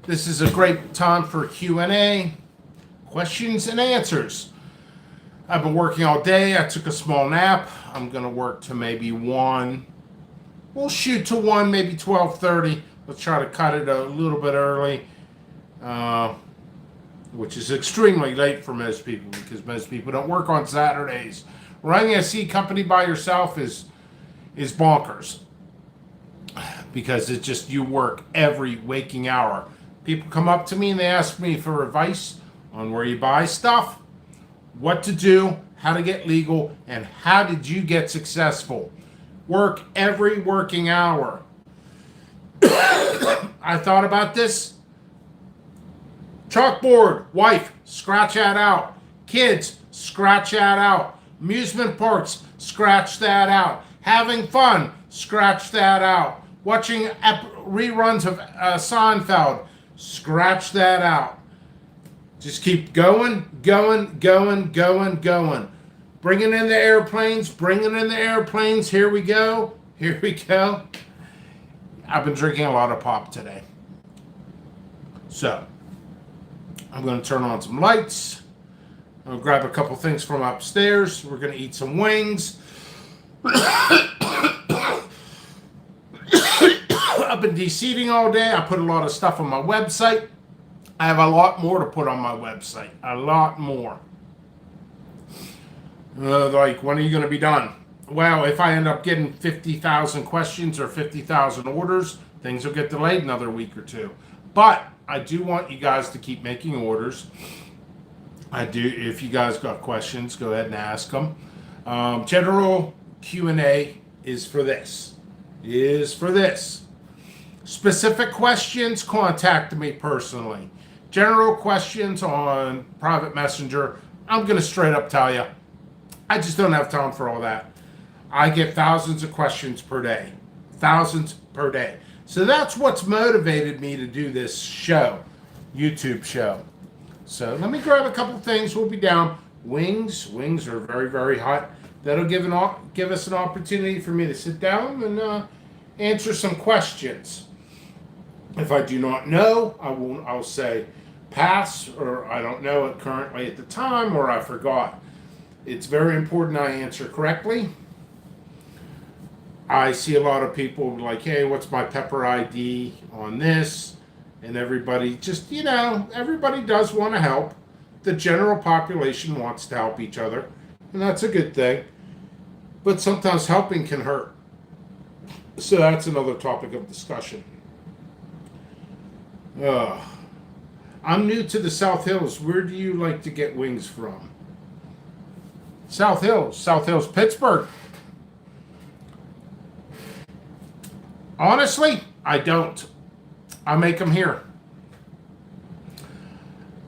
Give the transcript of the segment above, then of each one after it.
This is a great time for Q&A, questions and answers. I've been working all day. I took a small nap. I'm going to work to maybe 1. We'll shoot to 1, maybe 12:30. Let's try to cut it a little bit early, which is extremely late for most people because most people don't work on Saturdays. Running a C company by yourself is bonkers because it's just you work every waking hour. People come up to me and they ask me for advice on where you buy stuff, what to do, how to get legal, and how did you get successful. Work every working hour. I thought about this. Chalkboard, wife, scratch that out. Kids, scratch that out. Amusement parks, scratch that out. Having fun, scratch that out. Watching reruns of Seinfeld, scratch that out. Just keep going. Bringing in the airplanes. Here we go. I've been drinking a lot of pop today. So, I'm going to turn on some lights. I'm going to grab a couple things from upstairs. We're going to eat some wings. I've been de-seeding all day. I put a lot of stuff on my website. I have a lot more to put on my website. A lot more. Like, when are you going to be done? Well, if I end up getting 50,000 questions or 50,000 orders, things will get delayed another week or two. But I do want you guys to keep making orders. I do. If you guys got questions, go ahead and ask them. General Q&A is for this. Specific questions, contact me personally. General questions on private messenger, I'm going to straight up tell you, I just don't have time for all that. I get thousands of questions per day. So that's what's motivated me to do this show, YouTube show. So let me grab a couple things. We'll be down. Wings are very, very hot. That'll give us an opportunity for me to sit down and answer some questions. If I do not know, I'll say pass, or I don't know it currently at the time, or I forgot. It's very important I answer correctly. I see a lot of people like, hey, what's my Pepper ID on this? And everybody just, everybody does want to help. The general population wants to help each other, and that's a good thing. But sometimes helping can hurt. So that's another topic of discussion. I'm new to the South Hills. Where do you like to get wings from? South Hills, Pittsburgh. Honestly, I don't. I make them here.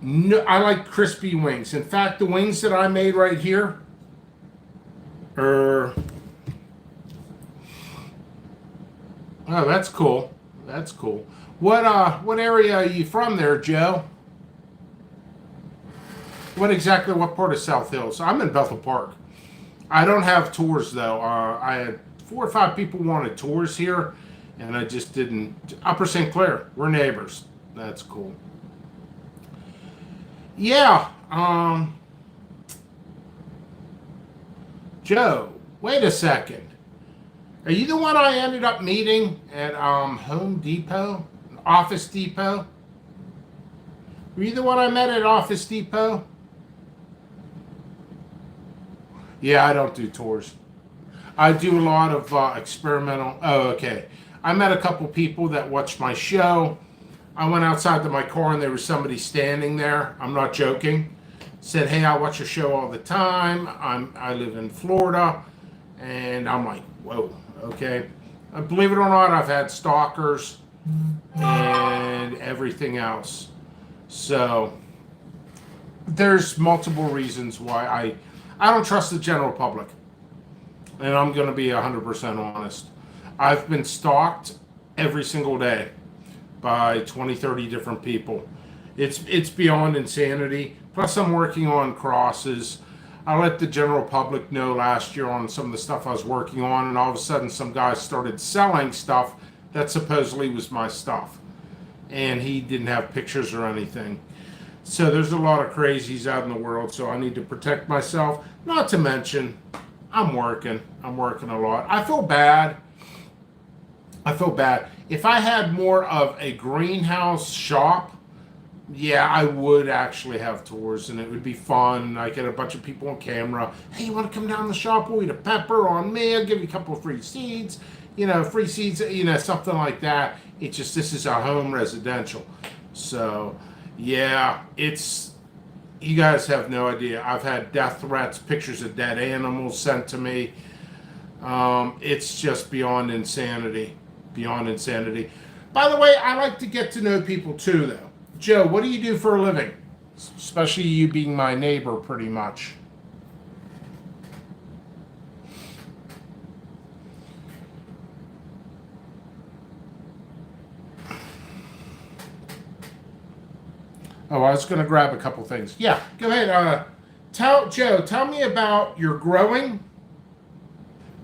No, I like crispy wings. In fact, the wings that I made right here are... Oh, that's cool. What area are you from there, Joe? What part of South Hills? I'm in Bethel Park. I don't have tours, though. I had 4 or 5 people wanted tours here, and I just didn't. Upper St. Clair, we're neighbors. That's cool. Yeah, Joe, wait a second. Are you the one I ended up meeting at Home Depot? Office Depot? Were you the one I met at Office Depot? Yeah, I don't do tours. I do a lot of experimental. Oh, okay. I met a couple people that watched my show. I went outside to my car and there was somebody standing there. I'm not joking. Said, hey, I watch your show all the time. I live in Florida. And I'm like, whoa, okay. Believe it or not, I've had stalkers and everything else. So there's multiple reasons why I don't trust the general public. And I'm going to be 100% honest. I've been stalked every single day by 20, 30 different people. It's beyond insanity. Plus, I'm working on crosses. I let the general public know last year on some of the stuff I was working on, and all of a sudden some guys started selling stuff that supposedly was my stuff. and he didn't have pictures or anything. So there's a lot of crazies out in the world, so I need to protect myself. Not to mention, I'm working. I'm working a lot. I feel bad. I feel bad. If I had more of a greenhouse shop, yeah, I would actually have tours, and it would be fun. I get a bunch of people on camera. Hey, you want to come down to the shop? We'll eat a pepper on me. I'll give you a couple of free seeds. Free seeds, something like that. It's just, this is our home residential. So, yeah, you guys have no idea. I've had death threats, pictures of dead animals sent to me. It's just beyond insanity. Beyond insanity. By the way, I like to get to know people too, though. Joe, what do you do for a living? Especially you being my neighbor, pretty much. Oh, I was going to grab a couple things. Yeah, go ahead. Tell me about your growing,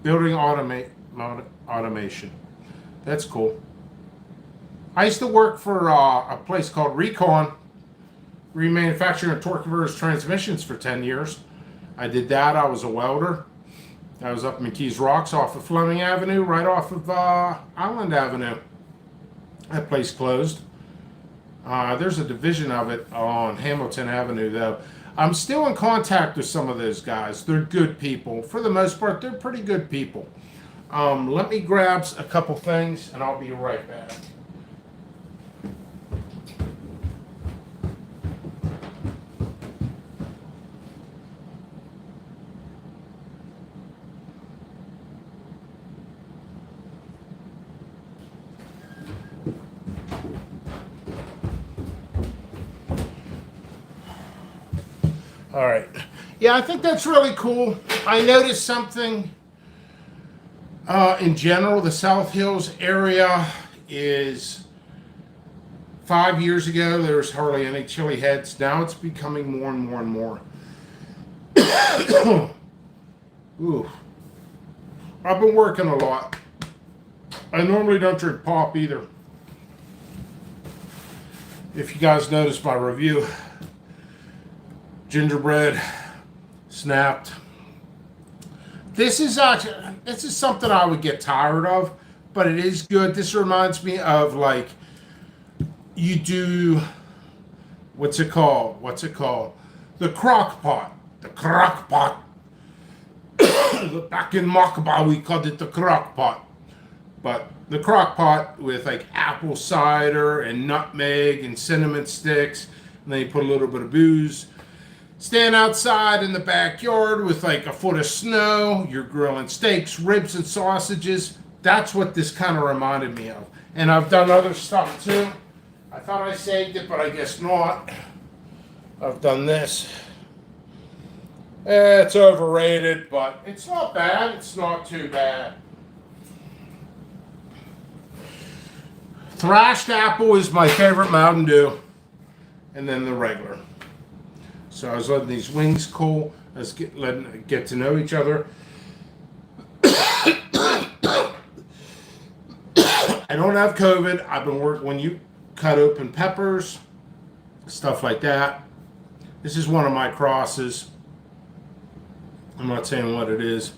building automation. That's cool. I used to work for a place called Recon, remanufacturing of torque converters transmissions for 10 years. I did that. I was a welder. I was up in McKees Rocks off of Fleming Avenue, right off of Island Avenue. That place closed. There's a division of it on Hamilton Avenue, though. I'm still in contact with some of those guys. They're good people. For the most part, they're pretty good people. Let me grab a couple things, and I'll be right back. All right. Yeah, I think that's really cool. I noticed something in general. The South Hills area is 5 years ago, there was hardly any chili heads. Now it's becoming more and more and more. Ooh. I've been working a lot. I normally don't drink pop either. If you guys noticed my review, gingerbread, snapped. This is something I would get tired of, but it is good. This reminds me of, like, you do, what's it called? The crock pot. The crock pot. Back in Makaba, we called it the crock pot. But the crock pot with, like, apple cider and nutmeg and cinnamon sticks, and then you put a little bit of booze. Stand outside in the backyard with like a foot of snow. You're grilling steaks, ribs, and sausages. That's what this kind of reminded me of. And I've done other stuff too. I thought I saved it, but I guess not. I've done this. It's overrated, but it's not bad. It's not too bad. Thrashed apple is my favorite Mountain Dew. And then the regular. So I was letting these wings cool. I was letting get to know each other. I don't have COVID. I've been working when you cut open peppers, stuff like that. This is one of my crosses. I'm not saying what it is.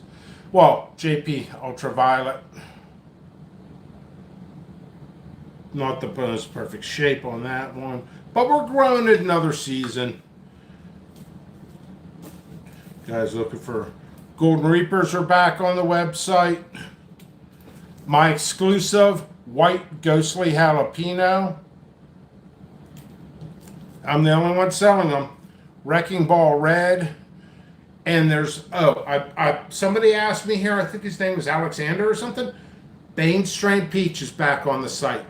Well, JP Ultraviolet. Not the most perfect shape on that one. But we're growing it another season. Guys looking for Golden Reapers are back on the website. My exclusive white ghostly jalapeno. I'm the only one selling them. Wrecking Ball Red. And there's, somebody asked me here, I think his name was Alexander or something. Bane Strain Peach is back on the site.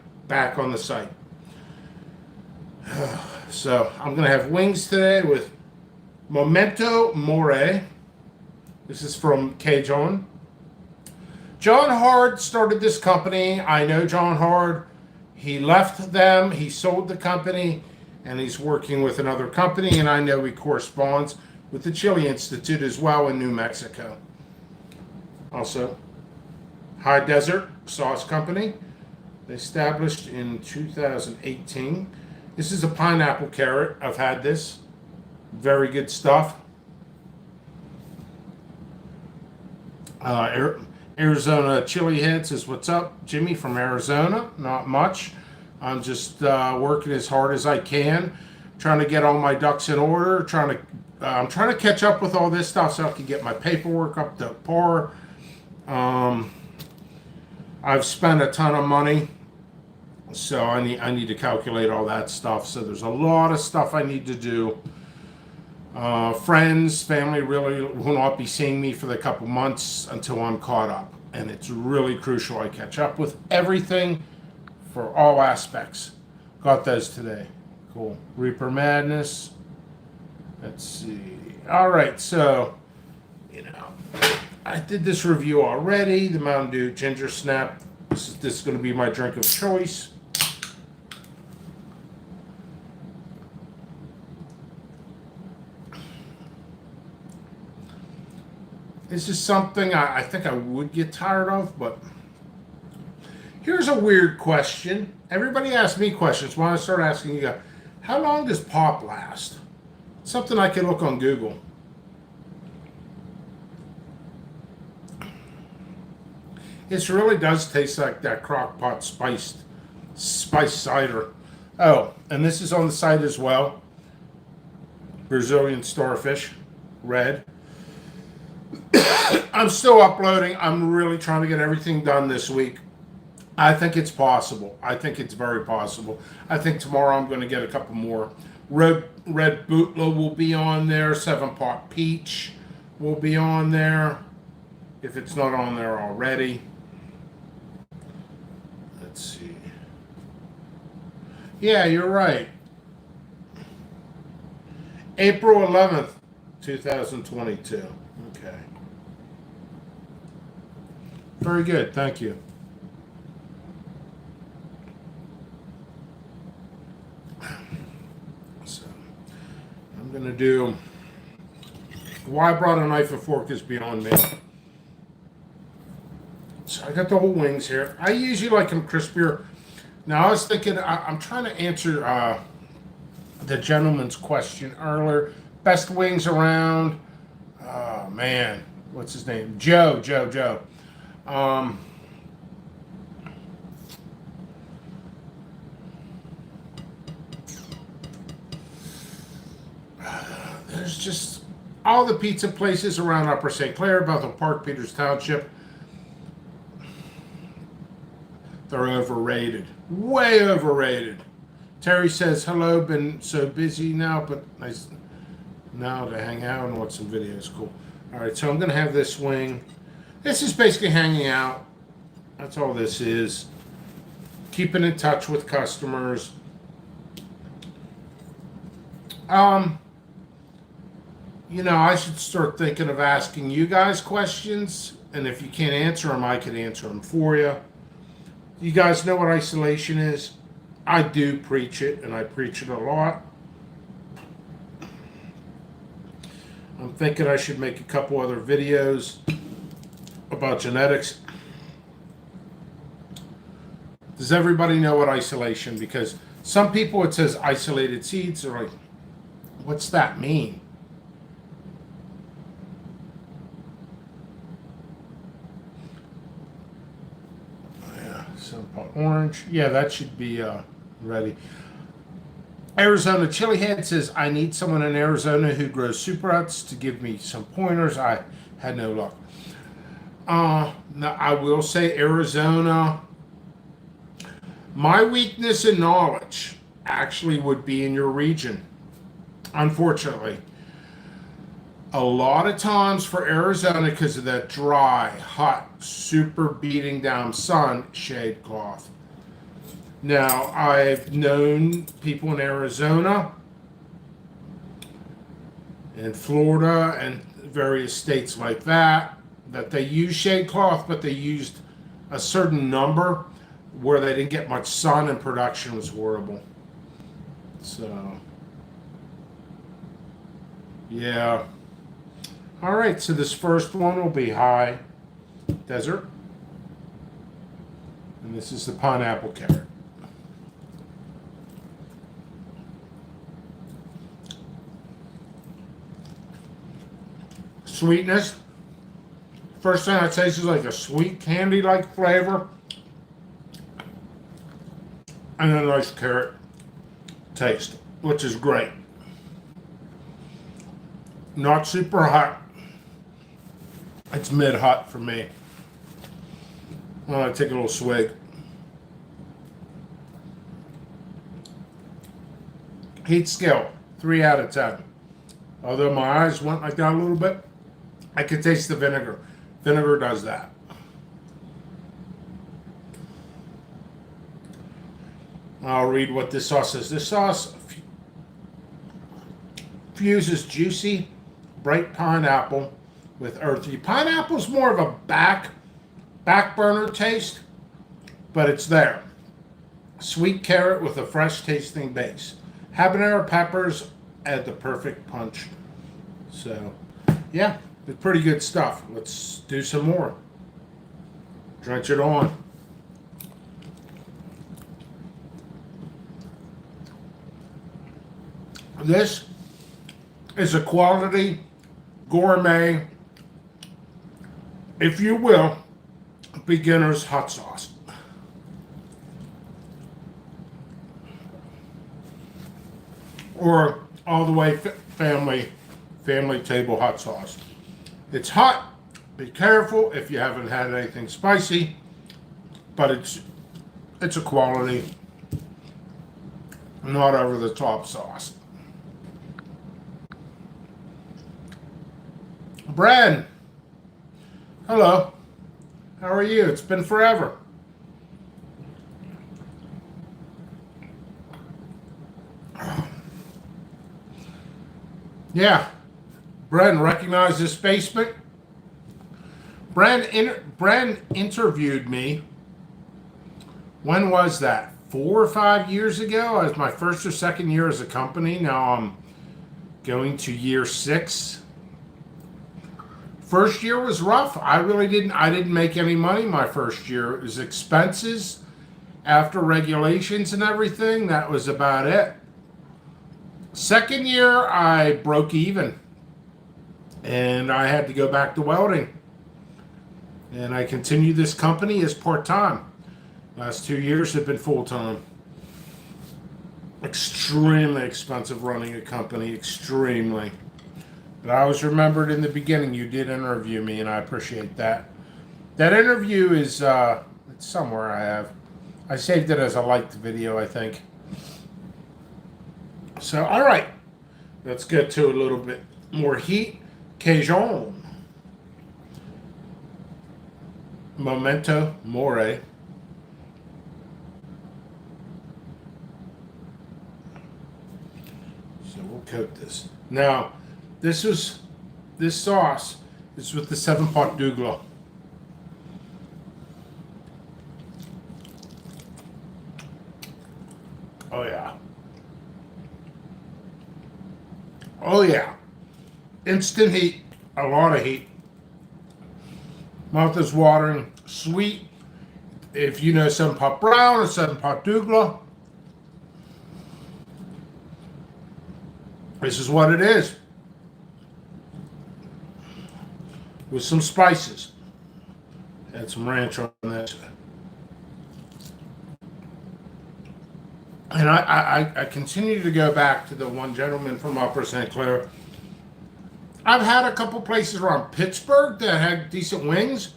So I'm going to have wings today with Memento Mori. This is from Cajun. John Hard started this company. I know John Hard. He left them. He sold the company, and he's working with another company, and I know he corresponds with the Chili Institute as well in New Mexico. Also, High Desert Sauce Company. Established in 2018. This is a pineapple carrot. I've had this. Very good stuff. Arizona Chili Head says, "What's up, Jimmy from Arizona?" Not much. I'm just working as hard as I can, trying to get all my ducks in order. I'm trying to catch up with all this stuff so I can get my paperwork up to par. I've spent a ton of money, so I need to calculate all that stuff. So there's a lot of stuff I need to do. Friends, family really will not be seeing me for the couple months until I'm caught up. And it's really crucial I catch up with everything for all aspects. Got those today. Cool. Reaper Madness. Let's see. All right, so, I did this review already. The Mountain Dew Ginger Snap. This is going to be my drink of choice. This is something I think I would get tired of, but here's a weird question. Everybody asks me questions. When I start asking you, how long does pop last? Something I can look on Google. This really does taste like that crock pot spiced cider. Oh, and this is on the site as well. Brazilian Starfish, red. I'm still uploading. I'm really trying to get everything done this week. I think it's possible. I think it's very possible. I think tomorrow I'm going to get a couple more. Red Bootla will be on there. 7-Pot Peach will be on there, if it's not on there already. Let's see. Yeah, you're right. April 11th, 2022. Okay. Very good. Thank you. So, I'm going to do... Why I brought a knife and fork is beyond me. So I got the whole wings here. I usually like them crispier. Now I was thinking, I'm trying to answer the gentleman's question earlier. Best wings around. Oh man, what's his name? Joe. There's just all the pizza places around Upper St. Clair, Bethel Park, Peters Township. They're overrated. Way overrated. Terry says, hello, been so busy now, but nice now to hang out and watch some videos. Cool. All right, so I'm going to have this wing. This is basically hanging out. That's all this is. Keeping in touch with customers. I should start thinking of asking you guys questions, and if you can't answer them, I can answer them for you. You guys know what isolation is? I do preach it, and I preach it a lot. I'm thinking I should make a couple other videos about genetics. Does everybody know what isolation? Because some people, it says isolated seeds. They're like, what's that mean? Orange. Yeah, that should be ready. Arizona Chili Head says, I need someone in Arizona who grows super nuts to give me some pointers. I had no luck. Now, I will say Arizona, my weakness in knowledge actually would be in your region, unfortunately. A lot of times for Arizona, because of that dry, hot, super beating down sun, shade cloth. Now, I've known people in Arizona and Florida and various states like that they use shade cloth, but they used a certain number where they didn't get much sun and production was horrible. So, yeah. All right, so this first one will be high desert. And And this is the pineapple carrot. Sweetness. First thing I taste is like a sweet candy-like flavor. And a nice carrot taste, which is great. Not super hot. It's mid-hot for me. I'll take a little swig. Heat scale, 3 out of 10. Although my eyes went like that a little bit, I could taste the vinegar. Vinegar does that. I'll read what this sauce is. This sauce fuses juicy, bright pineapple with earthy. Pineapple's more of a back burner taste, but it's there. Sweet carrot with a fresh tasting base. Habanero peppers add the perfect punch. So, yeah, it's pretty good stuff. Let's do some more. Drench it on. This is a quality gourmet, if you will, beginner's hot sauce. Or all the way family table hot sauce. It's hot. Be careful if you haven't had anything spicy, but it's a quality, not over the top sauce. Brad, hello. How are you? It's been forever. Yeah, Brad recognized this basement. Brad interviewed me. When was that? 4 or 5 years ago? It was my first or second year as a company. Now I'm going to year 6. First year was rough. I didn't make any money my first year. It was expenses after regulations and everything. That was about it. Second year, I broke even. And I had to go back to welding. And I continued this company as part-time. Last 2 years have been full-time. Extremely expensive running a company. Extremely. But I was remembered in the beginning. You did interview me, and I appreciate that. That interview is it's somewhere I saved it as a liked video, I think. So, all right. Let's get to a little bit more heat. Cajun. Memento Mori. So we'll coat this. Now, this sauce is with the 7-pot douglas. Oh yeah. Oh yeah. Instant heat. A lot of heat. Mouth is watering. Sweet. If you know 7-pot brown or 7-pot douglas, this is what it is. With some spices. Add some ranch on this. And I continue to go back to the one gentleman from Upper St. Clair. I've had a couple places around Pittsburgh that had decent wings.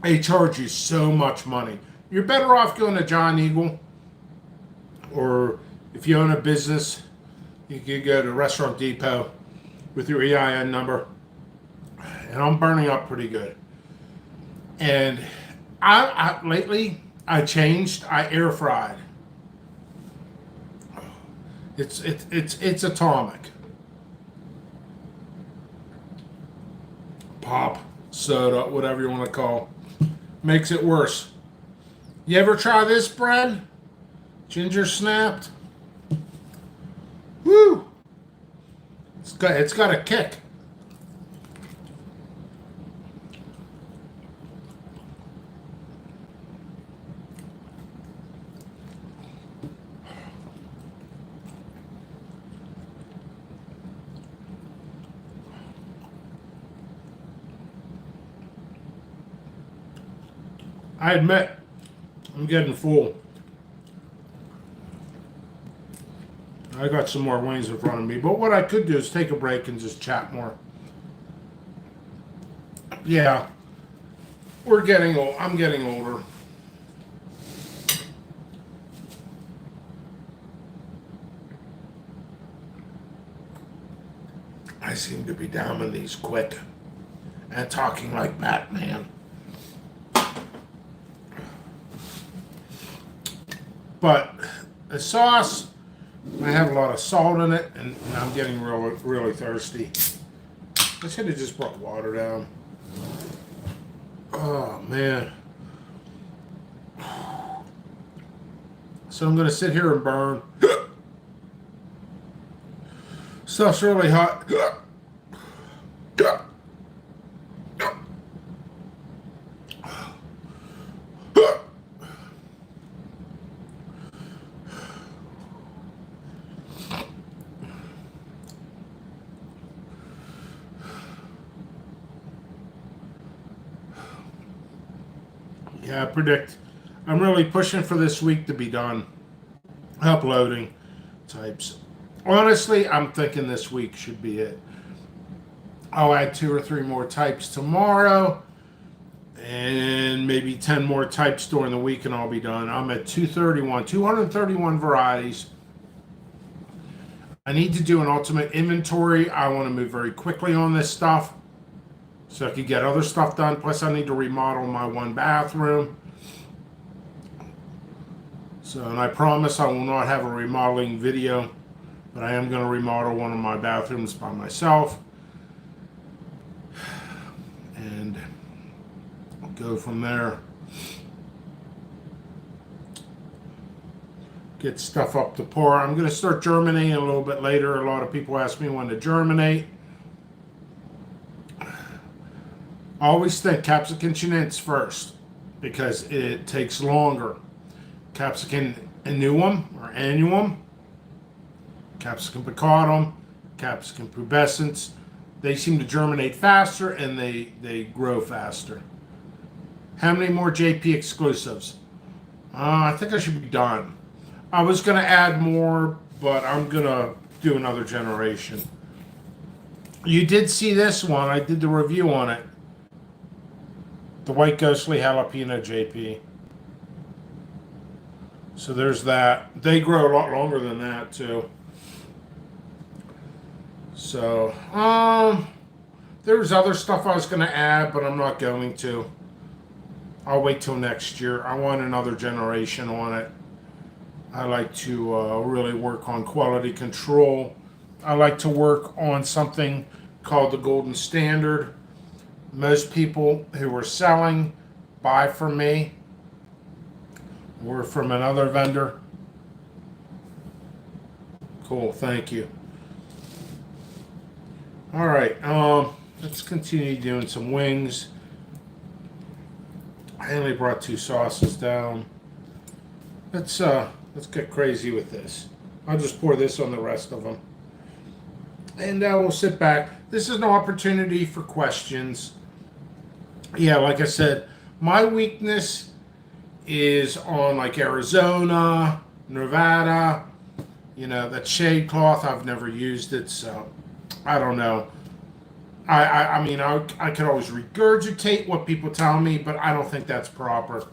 They charge you so much money. You're better off going to John Eagle. Or if you own a business, you could go to Restaurant Depot with your EIN number. And I'm burning up pretty good. And lately I changed. I air fried. It's atomic. Pop, soda, whatever you want to call. Makes it worse. You ever try this bread? Ginger snapped. Woo! It's got a kick. I admit, I'm getting full. I got some more wings in front of me, but what I could do is take a break and just chat more. Yeah, we're getting old. I'm getting older. I seem to be downing these quick and talking like Batman. But the sauce, I have a lot of salt in it, and I'm getting really, really thirsty. I should have just brought water down. Oh, man. So I'm going to sit here and burn. Stuff's really hot. Yeah, I predict. I'm really pushing for this week to be done. Uploading types. Honestly, I'm thinking this week should be it. I'll add 2 or 3 more types tomorrow, and maybe 10 more types during the week, and I'll be done. I'm at 231 varieties. I need to do an ultimate inventory. I want to move very quickly on this stuff so I could get other stuff done. Plus, I need to remodel my 1 bathroom. So, and I promise I will not have a remodeling video, but I am going to remodel one of my bathrooms by myself. And I'll go from there. Get stuff up to par. I'm going to start germinating a little bit later. A lot of people ask me when to germinate. I always think Capsicum chinense first because it takes longer. Capsicum annuum or annuum, Capsicum picatum, Capsicum pubescens. They seem to germinate faster and they grow faster. How many more JP exclusives? I think I should be done. I was going to add more, but I'm going to do another generation. You did see this one. I did the review on it. The White Ghostly Jalapeno JP. So there's that. They grow a lot longer than that too. So, there's other stuff I was going to add, but I'm not going to. I'll wait till next year. I want another generation on it. I like to really work on quality control. I like to work on something called the Golden Standard. Most people who are selling buy from me or from another vendor. Cool, thank you. All right, let's continue doing some wings. I only brought 2 sauces down. Let's get crazy with this. I'll just pour this on the rest of them. And we'll sit back. This is an opportunity for questions. Yeah, like I said, my weakness is on like Arizona, Nevada. You know, that shade cloth, I've never used it, so I don't know. I mean, I could always regurgitate what people tell me, but I don't think that's proper.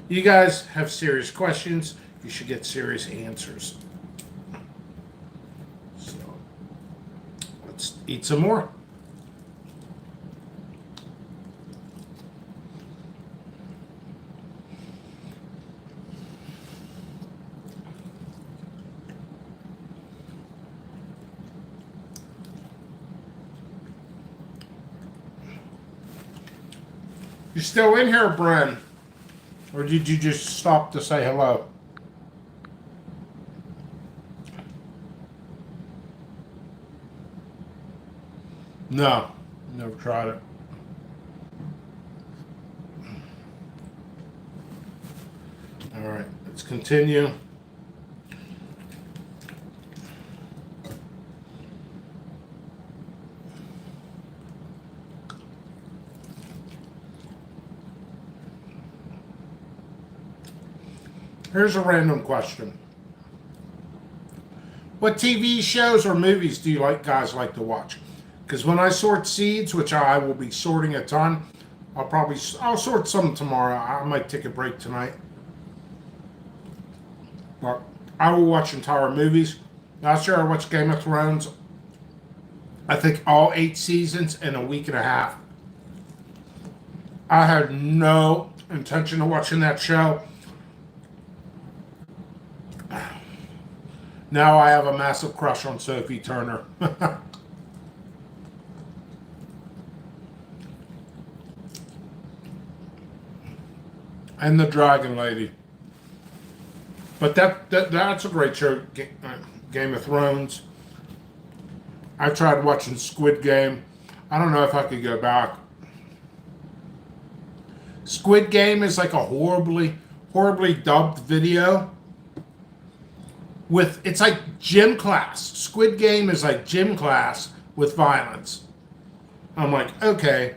You guys have serious questions. You should get serious answers. So, let's eat some more. You still in here, Bren? Or did you just stop to say hello? No, never tried it. All right, let's continue. Here's a random question. What TV shows or movies do you guys like to watch? Because when I sort seeds, which I will be sorting a ton, I'll sort some tomorrow. I might take a break tonight. But I will watch entire movies. Last year I watched Game of Thrones. I think all 8 seasons in a week and a half. I had no intention of watching that show. Now I have a massive crush on Sophie Turner. And the Dragon Lady. But that's a great show, Game of Thrones. I tried watching Squid Game. I don't know if I could go back. Squid Game is like a horribly dubbed video. It's like gym class. Squid Game is like gym class with violence. I'm like, okay.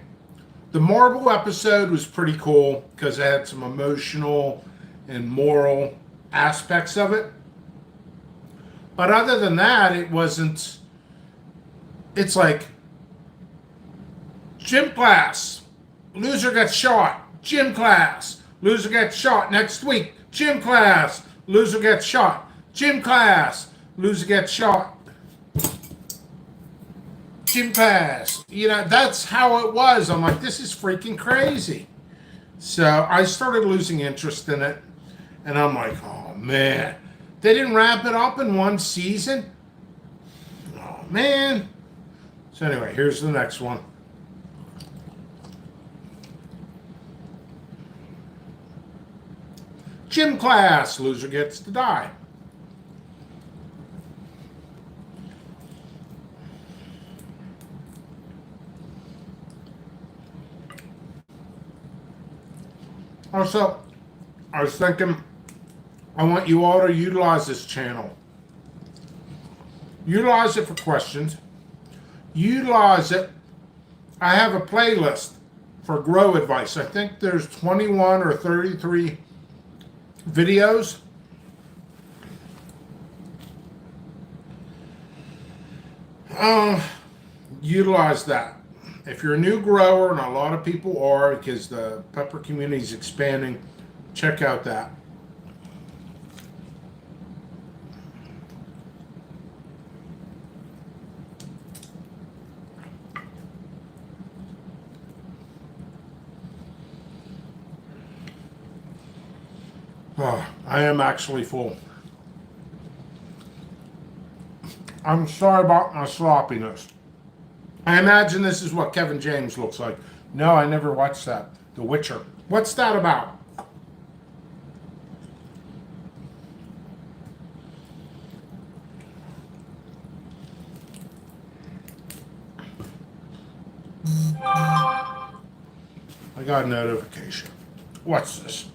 The Marvel episode was pretty cool because it had some emotional and moral aspects of it. But other than that, it's like gym class. Loser gets shot. Gym class. Loser gets shot next week. Gym class. Loser gets shot. Gym class. Loser gets shot. Gym class. That's how it was. I'm like, this is freaking crazy. So I started losing interest in it. And I'm like, oh man. They didn't wrap it up in one season? Oh man. So anyway, here's the next one. Gym class. Loser gets to die. Also, I was thinking, I want you all to utilize this channel. Utilize it for questions. Utilize it. I have a playlist for grow advice. I think there's 21 or 33 videos. Utilize that. If you're a new grower, and a lot of people are because the pepper community is expanding, check out that. Oh, I am actually full. I'm sorry about my sloppiness. I imagine this is what Kevin James looks like. No, I never watched that. The Witcher. What's that about? I got a notification. What's this?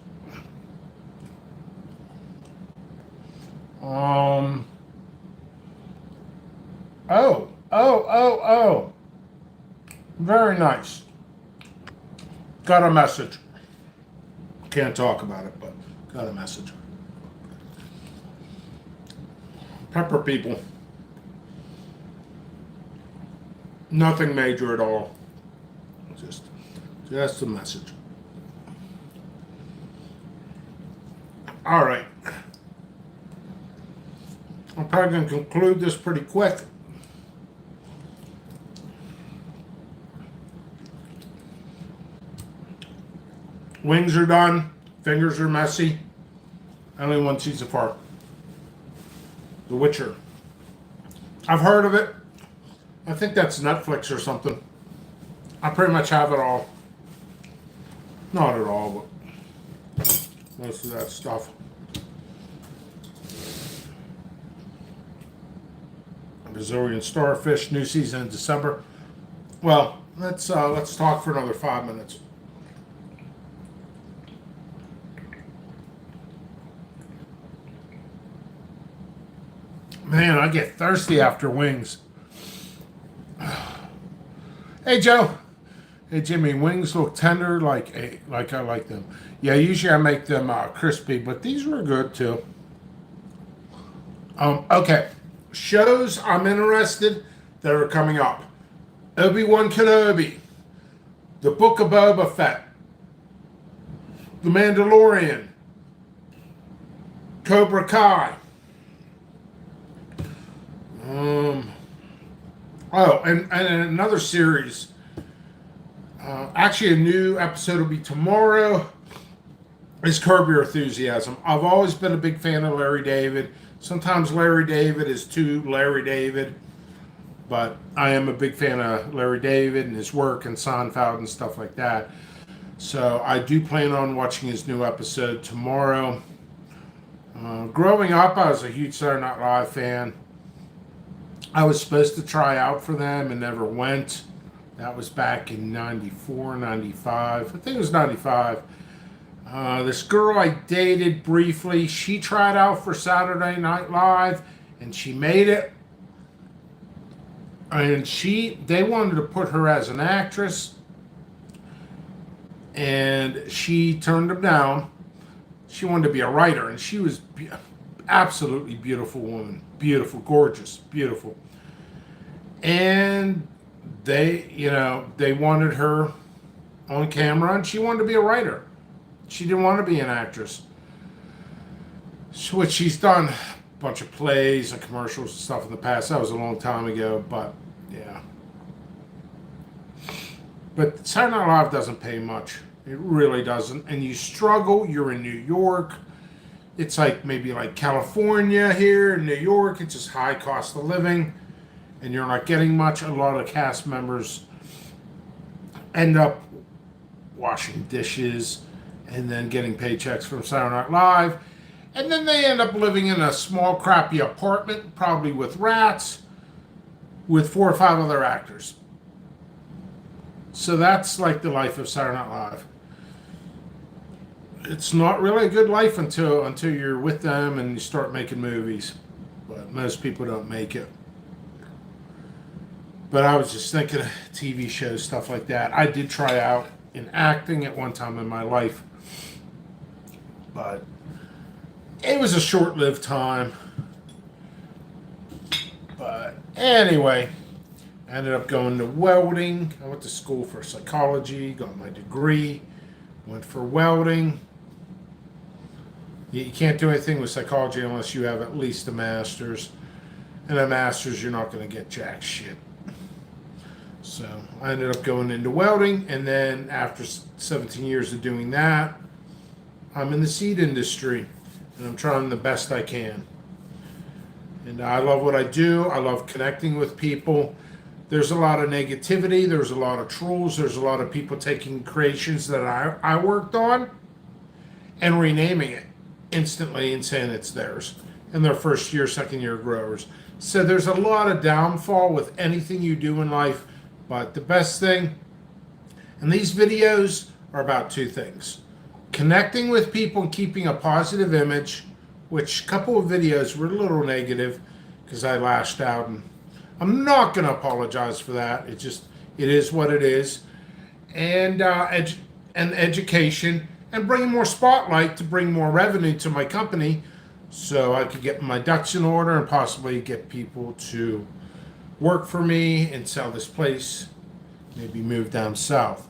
Oh. Very nice. Got a message. Can't talk about it, but got a message. Pepper people. Nothing major at all. Just a message. All right. I'm probably going to conclude this pretty quick. Wings are done. Fingers are messy. Only one season apart. The Witcher. I've heard of it. I think that's Netflix or something. I pretty much have it all. Not at all, but most of that stuff. Brazilian Starfish, new season in December. Well, let's talk for another 5 minutes. Man, I get thirsty after wings. Hey, Joe. Hey Jimmy, wings look tender like I like them. Yeah, usually I make them crispy, but these were good too. Okay, shows I'm interested that are coming up: Obi-Wan Kenobi, The Book of Boba Fett, The Mandalorian, Cobra Kai. Um, oh, and another series. Actually, a new episode will be tomorrow. Is Curb Your Enthusiasm. I've always been a big fan of Larry David. Sometimes Larry David is too Larry David, but I am a big fan of Larry David and his work and Seinfeld and stuff like that. So I do plan on watching his new episode tomorrow. Growing up, I was a huge Saturday Night Live fan. I was supposed to try out for them and never went. That was back in 94, 95. I think it was 95. This girl I dated briefly, she tried out for Saturday Night Live and she made it. And they wanted to put her as an actress, and she turned them down. She wanted to be a writer, and she was absolutely beautiful woman, beautiful, gorgeous, beautiful. And they wanted her on camera, and she wanted to be a writer. She didn't want to be an actress. Which she's done a bunch of plays and commercials and stuff in the past. That was a long time ago, but yeah. But Saturday Night Live doesn't pay much. It really doesn't. And you struggle. You're in New York. It's like maybe like California here in New York. It's just high cost of living. And you're not getting much. A lot of cast members end up washing dishes and then getting paychecks from Saturday Night Live. And then they end up living in a small, crappy apartment, probably with rats, with 4 or 5 other actors. So that's like the life of Saturday Night Live. It's not really a good life until you're with them and you start making movies. But most people don't make it. But I was just thinking of TV shows, stuff like that. I did try out in acting at one time in my life. But it was a short-lived time. But anyway, I ended up going to welding. I went to school for psychology, got my degree, went for welding. You can't do anything with psychology unless you have at least a master's. And a master's, you're not going to get jack shit. So I ended up going into welding, and then after 17 years of doing that, I'm in the seed industry, and I'm trying the best I can. And I love what I do. I love connecting with people. There's a lot of negativity. There's a lot of trolls. There's a lot of people taking creations that I worked on and renaming it instantly and saying it's theirs. And they're first year, second year growers. So there's a lot of downfall with anything you do in life. But the best thing, and these videos are about 2 things. Connecting with people and keeping a positive image, which a couple of videos were a little negative because I lashed out, and I'm not going to apologize for that. It is what it is. And education, and bringing more spotlight to bring more revenue to my company so I could get my ducks in order and possibly get people to work for me and sell this place, maybe move down south.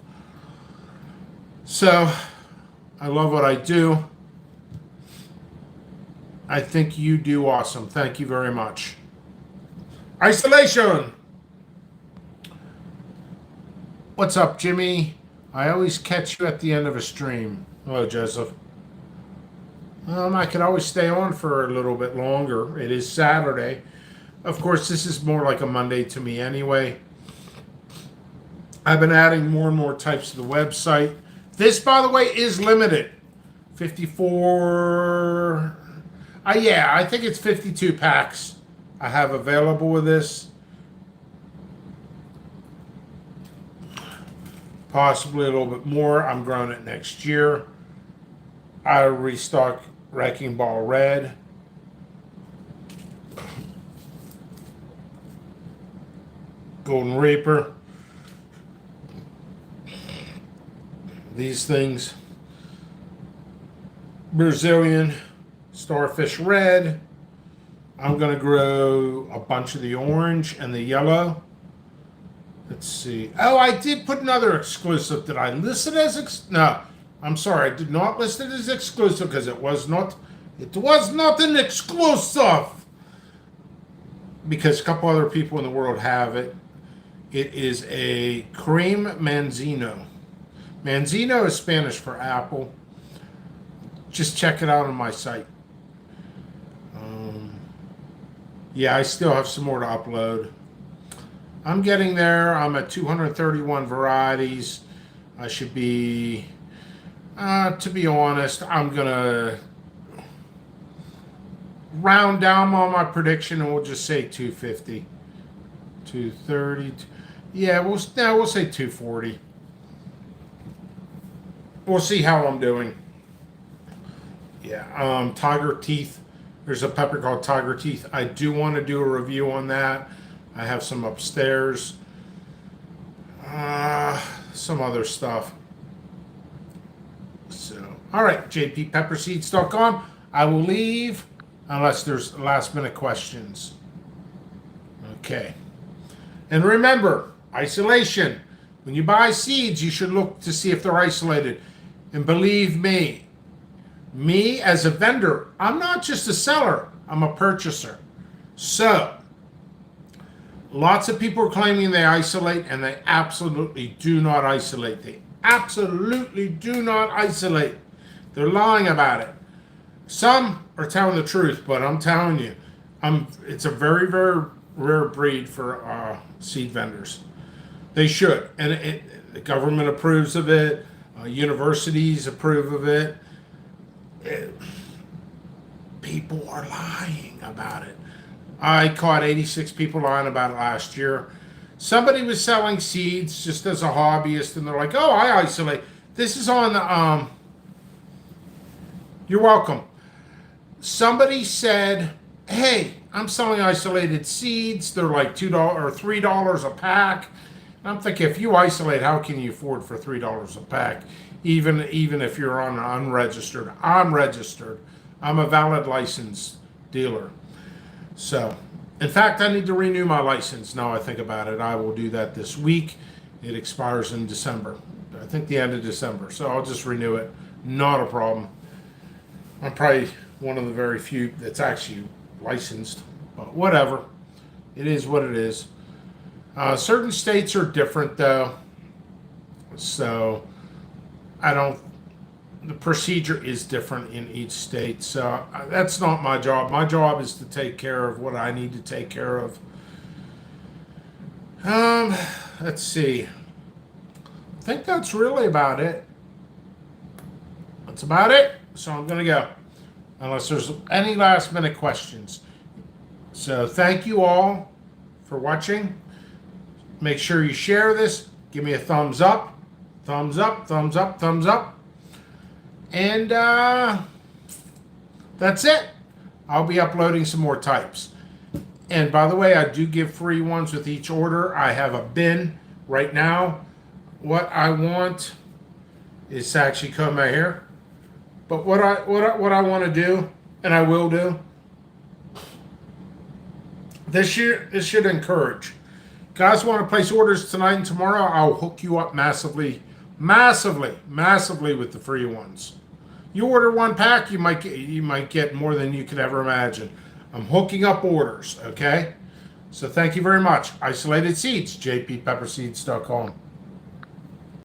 So I love what I do. I think you do awesome. Thank you very much. Isolation. What's up, Jimmy? I always catch you at the end of a stream. Hello, Joseph. I could always stay on for a little bit longer. It is Saturday. Of course, this is more like a Monday to me anyway. I've been adding more and more types to the website. This, by the way, is limited. 54... yeah, I think it's 52 packs I have available with this. Possibly a little bit more. I'm growing it next year. I restock Wrecking Ball Red. Golden Reaper. these things. Brazilian Starfish Red. I'm going to grow a bunch of the orange and the yellow. Let's see. Oh, I did put another exclusive. Did I list it as no? I'm sorry. I did not list it as exclusive because it was not. It was not an exclusive. Because a couple other people in the world have it. It is a cream Manzano. Manzano is Spanish for apple. Just check it out on my site. Yeah, I still have some more to upload. I'm getting there. I'm at 231 varieties. I should be, to be honest, I'm going to round down on my prediction and we'll just say 250. 230. Yeah, we'll say 240. We'll see how I'm doing. Yeah, Tiger Teeth. There's a pepper called Tiger Teeth. I do want to do a review on that. I have some upstairs. Some other stuff. So, all right, jppepperseeds.com. I will leave unless there's last minute questions. Okay. And remember, isolation. When you buy seeds, you should look to see if they're isolated. And believe me as a vendor, I'm not just a seller, I'm a purchaser. So, lots of people are claiming they isolate, and they absolutely do not isolate. They absolutely do not isolate. They're lying about it. Some are telling the truth, but I'm telling you, it's a very, very rare breed for seed vendors. They should, and the government approves of it. Universities approve of it. People are lying about it. I caught 86 people lying about it last year. Somebody was selling seeds just as a hobbyist, and they're like, "Oh, I isolate." This is on the. You're welcome. Somebody said, "Hey, I'm selling isolated seeds. They're like $2 or $3 a pack." And I'm thinking, if you isolate, how can you afford for $3 a pack? Even if you're on unregistered. I'm registered. I'm a valid licensed dealer. So, in fact, I need to renew my license now I think about it. I will do that this week. It expires in December. I think the end of December. So I'll just renew it. Not a problem. I'm probably one of the very few that's actually licensed. But whatever. It is what it is. Certain states are different, though. So, the procedure is different in each state. So, that's not my job. My job is to take care of what I need to take care of. Let's see. I think that's really about it. That's about it. So, I'm going to go. Unless there's any last minute questions. So, thank you all for watching. Make sure you share this. Give me a thumbs up. Thumbs up, thumbs up, thumbs up. And that's it. I'll be uploading some more types. And by the way, I do give free ones with each order. I have a bin right now. What I want is to actually comb my hair. But what I want to do, and I will do, this should encourage. Guys want to place orders tonight and tomorrow, I'll hook you up massively with the free ones. You order one pack, you might get more than you could ever imagine. I'm hooking up orders, okay? So thank you very much. Isolated Seeds, jppepperseeds.com.